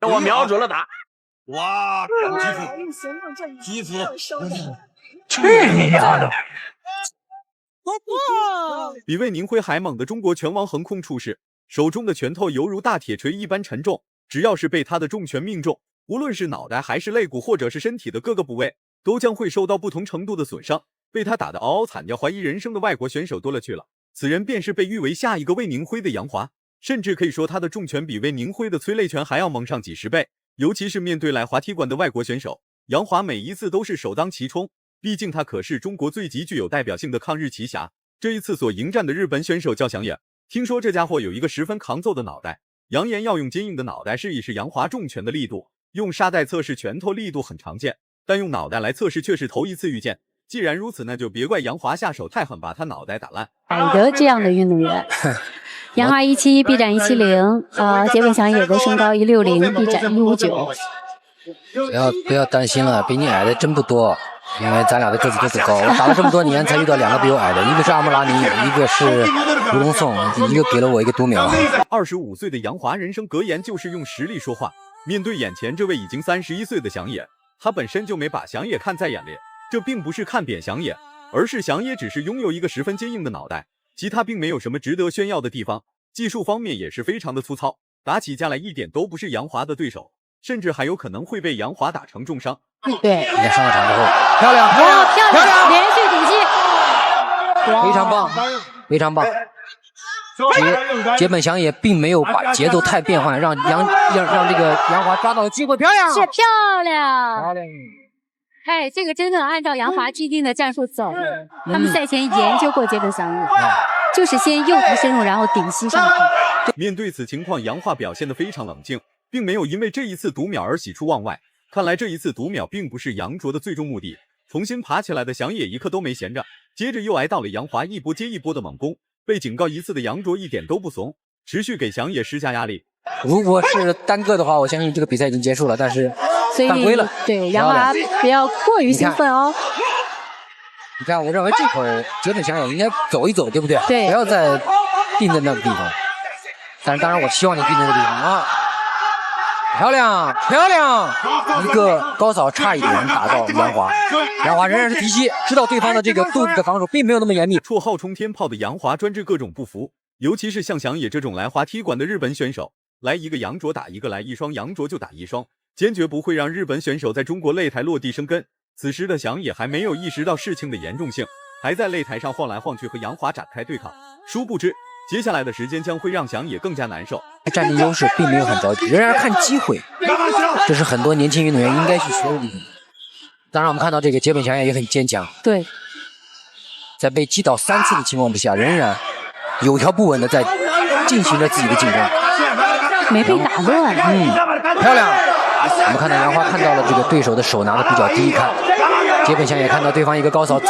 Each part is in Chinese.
我瞄准了打。哇，基辅，去你丫的！比魏宁辉还猛的中国拳王横空出世，手中的拳头犹如大铁锤一般沉重，只要是被他的重拳命中，无论是脑袋还是肋骨或者是身体的各个部位，都将会受到不同程度的损伤。被他打得嗷嗷惨叫、怀疑人生的外国选手多了去了，此人便是被誉为下一个魏宁辉的杨华，甚至可以说他的重拳比魏宁辉的催泪拳还要猛上几十倍。尤其是面对来华踢馆的外国选手，杨华每一次都是首当其冲，毕竟他可是中国最极具有代表性的抗日奇侠。这一次所迎战的日本选手叫祥野，听说这家伙有一个十分抗揍的脑袋，扬言要用坚硬的脑袋试一试杨华重拳的力度。用沙袋测试拳头力度很常见，但用脑袋来测试却是头一次遇见。既然如此，那就别怪杨华下手太狠，把他脑袋打烂。好的，这样的运动员。杨华17，臂展170，杰本祥也的身高160，臂展159。不要担心了，比你矮的真不多，因为咱俩的个子都不高。我打了这么多年，才遇到2个比我矮的，一个是阿穆拉尼，一个是吴龙颂，一个给了我一个读秒。25岁的杨华人生格言就是用实力说话。面对眼前这位已经31岁的祥野，他本身就没把祥野看在眼里。这并不是看扁祥野，而是祥野只是拥有一个十分坚硬的脑袋，其他并没有什么值得炫耀的地方。技术方面也是非常的粗糙，打起架来一点都不是杨华的对手，甚至还有可能会被杨华打成重伤。对，你看上了场之后，漂亮，漂亮，连续顶击，非常棒，非常棒。杰本祥也并没有把节奏太变换，让这个杨华抓到了机会，漂亮，是漂亮。哎，这个真正按照杨华既定的战术走的。他们赛前研究过杰本祥也，就是先诱敌深入，然后顶膝上去。面对此情况，杨华表现得非常冷静，并没有因为这一次读秒而喜出望外。看来这一次读秒并不是杨卓的最终目的。重新爬起来的祥野一刻都没闲着，接着又挨到了杨华一波接一波的猛攻。被警告一次的杨卓一点都不怂，持续给祥野施加压力。如果是单个的话，我相信这个比赛已经结束了，但是犯规了。对，杨华不要过于兴奋哦。你看，我认为这会儿杰本祥也应该走一走，对不对？对，不要再定在那个地方。但是当然，我希望你定在那个地方啊。漂亮，漂亮！一个高扫差一点打到杨华，杨华仍然是提膝，知道对方的这个肚子的防守并没有那么严密。绰号冲天炮的杨华专治各种不服，尤其是像祥野这种来华踢馆的日本选手，来一个杨卓打一个，来一双杨卓就打一双，坚决不会让日本选手在中国擂台落地生根。此时的祥野还没有意识到事情的严重性，还在擂台上晃来晃去和杨华展开对抗。殊不知，接下来的时间将会让祥野更加难受。战力优势并没有很着急，仍然看机会，这是很多年轻运动员应该去学的地方。当然，我们看到这个杰本祥也很坚强，对，在被击倒3次的情况之下，仍然有条不紊的在进行着自己的进攻，没被打乱。漂亮！我们看到杨华看到了这个对手的手拿的比较低，看杰本祥也看到对方一个高扫，从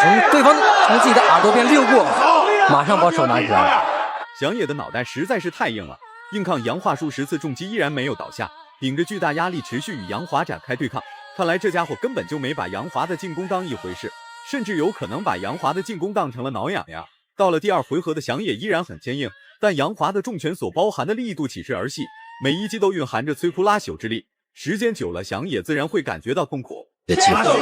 自己的耳朵边溜过，马上把手拿起来。祥野的脑袋实在是太硬了，硬抗杨华数10次重击依然没有倒下，顶着巨大压力持续与杨华展开对抗。看来这家伙根本就没把杨华的进攻当一回事，甚至有可能把杨华的进攻当成了挠痒痒。到了第2回合的祥野依然很坚硬，但杨华的重拳所包含的力度岂是儿戏，每一击都蕴含着摧枯拉朽之力，时间久了祥野自然会感觉到痛苦。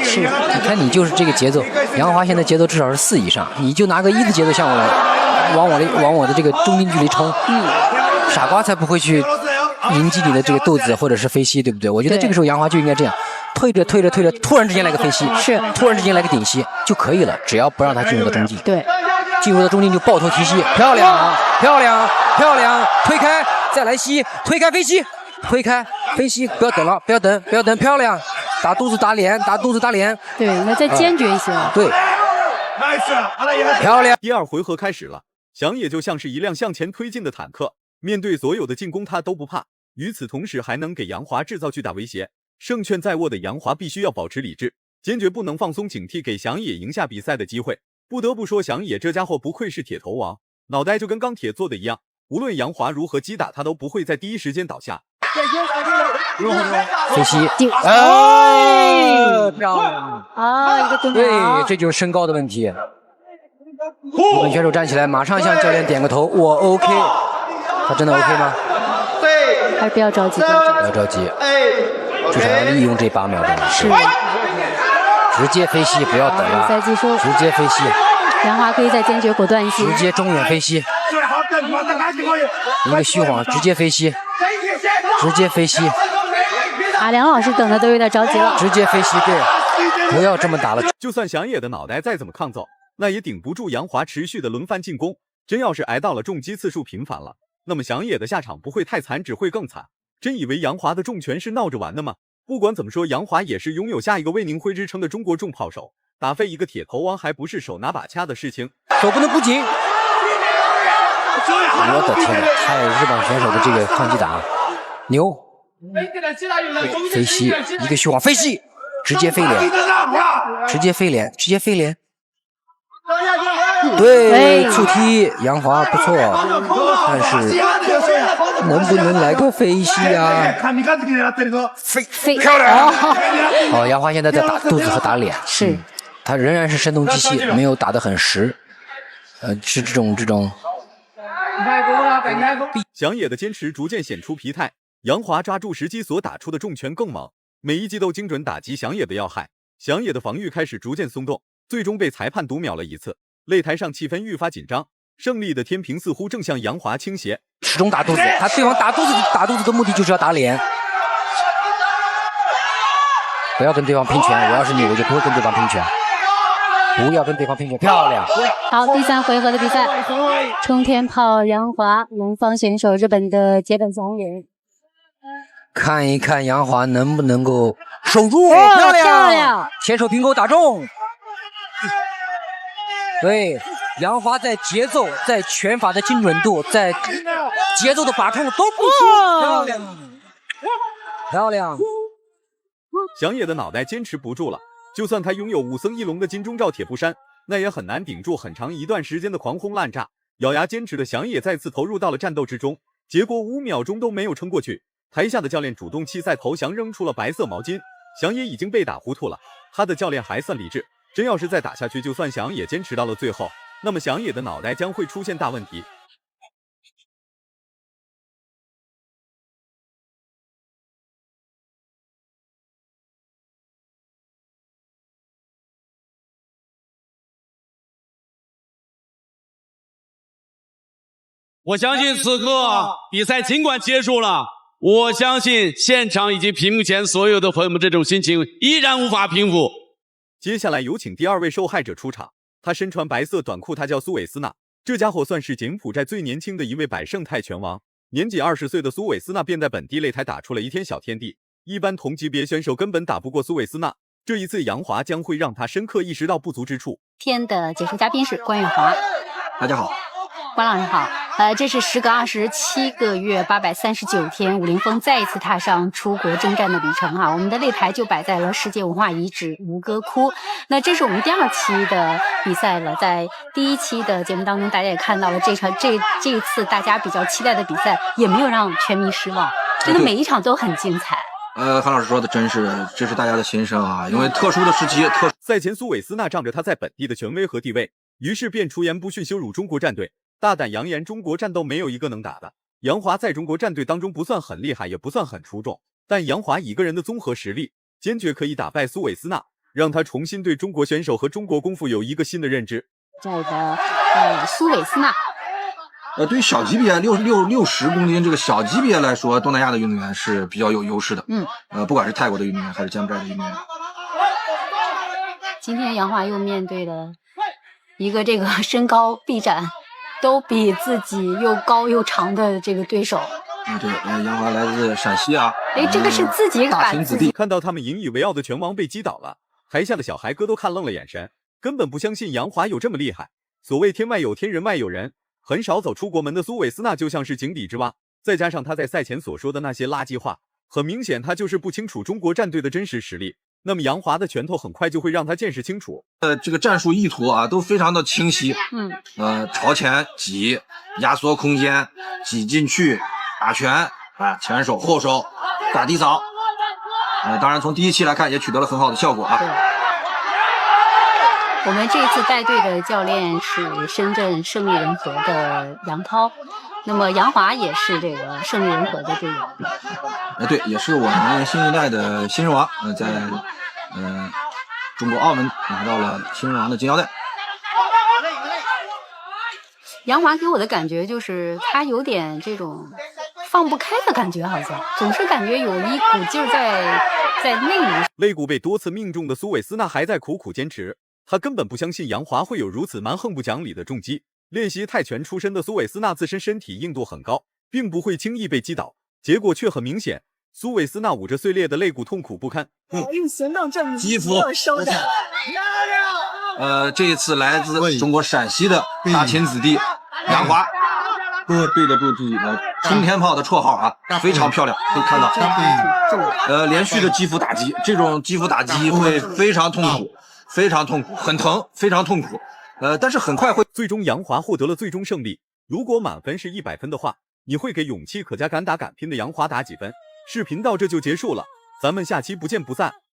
是，你看你就是这个节奏，杨华现在节奏至少是4以上，你就拿个1的节奏向我往我的这个中近距离冲，傻瓜才不会去迎击你的这个豆子或者是飞膝，对不对？我觉得这个时候杨华就应该这样，推着，突然之间来个飞膝，是，突然之间来个顶膝就可以了，只要不让他进入到中继。对，进入到中继就抱头提膝，漂亮，漂亮，漂亮，推开，再来膝，推开飞膝，推开飞膝，不要等了，不要等，漂亮，打肚子打脸，对，那再坚决一些。对。漂亮！第2回合开始了，祥野就像是一辆向前推进的坦克，面对所有的进攻他都不怕，与此同时还能给杨华制造巨大威胁。胜券在握的杨华必须要保持理智，坚决不能放松警惕，给祥野赢下比赛的机会。不得不说，祥野这家伙不愧是铁头王，脑袋就跟钢铁做的一样，无论杨华如何击打他都不会在第一时间倒下。飞膝，漂亮啊！一个蹲对，这就是身高的问题。日本选手站起来，马上向教练点个头，我 OK。他真的 OK 吗？还是不要着急，不要着急，至少要利用这8秒钟。是，直接飞膝，不要等了，赛季说直接飞膝。杨华可以再坚决果断一些，直接中远飞膝，一个虚晃，直接飞膝，直接飞膝。梁老师等的都有点着急了，直接飞膝，对，不要这么打了。就算祥野的脑袋再怎么抗揍，那也顶不住杨华持续的轮番进攻。真要是挨到了重击次数频繁了，那么祥野的下场不会太惨，只会更惨。真以为杨华的重拳是闹着玩的吗？不管怎么说，杨华也是拥有下一个魏宁辉之称的中国重炮手，打飞一个铁头王还不是手拿把掐的事情。手不能不紧。我的天哪，太日本选手的这个抗击打，牛！飞膝，一个虚晃飞膝，直接飞脸，直接飞脸，直接飞脸。对，触踢杨华不错，但是能不能来个飞膝啊？飞漂亮！哦，杨华现在在打肚子和打脸，是，他仍然是声东击西，没有打得很实，是这种。祥野的坚持逐渐显出疲态，杨华抓住时机所打出的重拳更猛，每一击都精准打击祥野的要害。祥野的防御开始逐渐松动，最终被裁判读秒了一次。擂台上气氛愈发紧张，胜利的天平似乎正向杨华倾斜。始终打肚子，他对方打肚子的目的就是要打脸。不要跟对方拼拳，我要是你，我就不会跟对方拼拳。不要跟对方拼拳，漂亮。好，第3回合的比赛，冲天炮杨华，龙方选手日本的杰本祥野。看一看杨华能不能够守住，漂亮，前手平勾打中。对，杨华在节奏、在拳法的精准度、在节奏的把控都不错，漂亮，漂亮。祥野的脑袋坚持不住了，就算他拥有武僧一龙的金钟罩铁布衫，那也很难顶住很长一段时间的狂轰滥炸。咬牙坚持的祥野再次投入到了战斗之中，结果5秒钟都没有撑过去。台下的教练主动弃赛投降，扔出了白色毛巾。祥野已经被打糊涂了，他的教练还算理智。真要是再打下去，就算祥野坚持到了最后，那么祥野的脑袋将会出现大问题。我相信此刻比赛尽管结束了，我相信现场以及屏幕前所有的朋友们这种心情依然无法平复。接下来有请第2位受害者出场，他身穿白色短裤，他叫苏韦斯纳。这家伙算是柬埔寨最年轻的一位百胜泰拳王，年仅20岁的苏韦斯纳便在本地擂台打出了一天小天地，一般同级别选手根本打不过苏韦斯纳。这一次杨华将会让他深刻意识到不足之处。天的解说嘉宾是关远华，大家好。关老师好，这是时隔27个月839天，武林风再一次踏上出国征战的旅程哈。我们的擂台就摆在了世界文化遗址吴哥窟。那这是我们第2期的比赛了，在第1期的节目当中，大家也看到了这一次大家比较期待的比赛，也没有让全民失望，真的每一场都很精彩。韩老师说的真是，这是大家的心声啊，因为特殊的时期，赛前苏韦斯纳仗着他在本地的权威和地位，于是便出言不逊，羞辱中国战队。大胆扬言中国战斗没有一个能打的。杨华在中国战队当中不算很厉害，也不算很出众，但杨华一个人的综合实力，坚决可以打败苏韦斯纳，让他重新对中国选手和中国功夫有一个新的认知。这个苏韦斯纳，对于小级别60公斤这个小级别来说，东南亚的运动员是比较有优势的。不管是泰国的运动员还是柬埔寨的运动员。今天杨华又面对了一个这个身高臂展都比自己又高又长的这个对手。对，杨华来自陕西啊。这个是自己把自己看到他们引以为傲的拳王被击倒了，台下的小孩哥都看愣了眼神，根本不相信杨华有这么厉害。所谓天外有天，人外有人，很少走出国门的苏韦斯纳就像是井底之蛙，再加上他在赛前所说的那些垃圾话，很明显他就是不清楚中国战队的真实实力。那么杨华的拳头很快就会让他见识清楚。这个战术意图啊都非常的清晰。朝前挤，压缩空间，挤进去，打拳前手后手，打地扫。当然从第1期来看也取得了很好的效果啊。我们这次带队的教练是深圳胜利人和的杨涛。那么杨华也是这个胜利人和的队友。对，也是我们新一代的新人王，在中国澳门拿到了新人王的金腰带。杨华给我的感觉就是他有点这种放不开的感觉，好像总是感觉有一股劲儿在内里。肋骨被多次命中的苏韦斯纳还在苦苦坚持，他根本不相信杨华会有如此蛮横不讲理的重击。练习泰拳出身的苏韦斯纳自身身体硬度很高，并不会轻易被击倒，结果却很明显，苏韦斯纳捂着碎裂的肋骨痛苦不堪。用行动证明肌肤收的。这一次来自中国陕西的大秦子弟杨华，对得住自己的冲天炮的绰号啊，非常漂亮，可以看到，连续的肌肤打击，这种肌肤打击会非常痛苦，非常痛苦，很疼，非常痛苦。但是很快会。最终杨华获得了最终胜利。如果满分是100分的话，你会给勇气可嘉、敢打敢拼的杨华打几分？视频到这就结束了，咱们下期不见不散。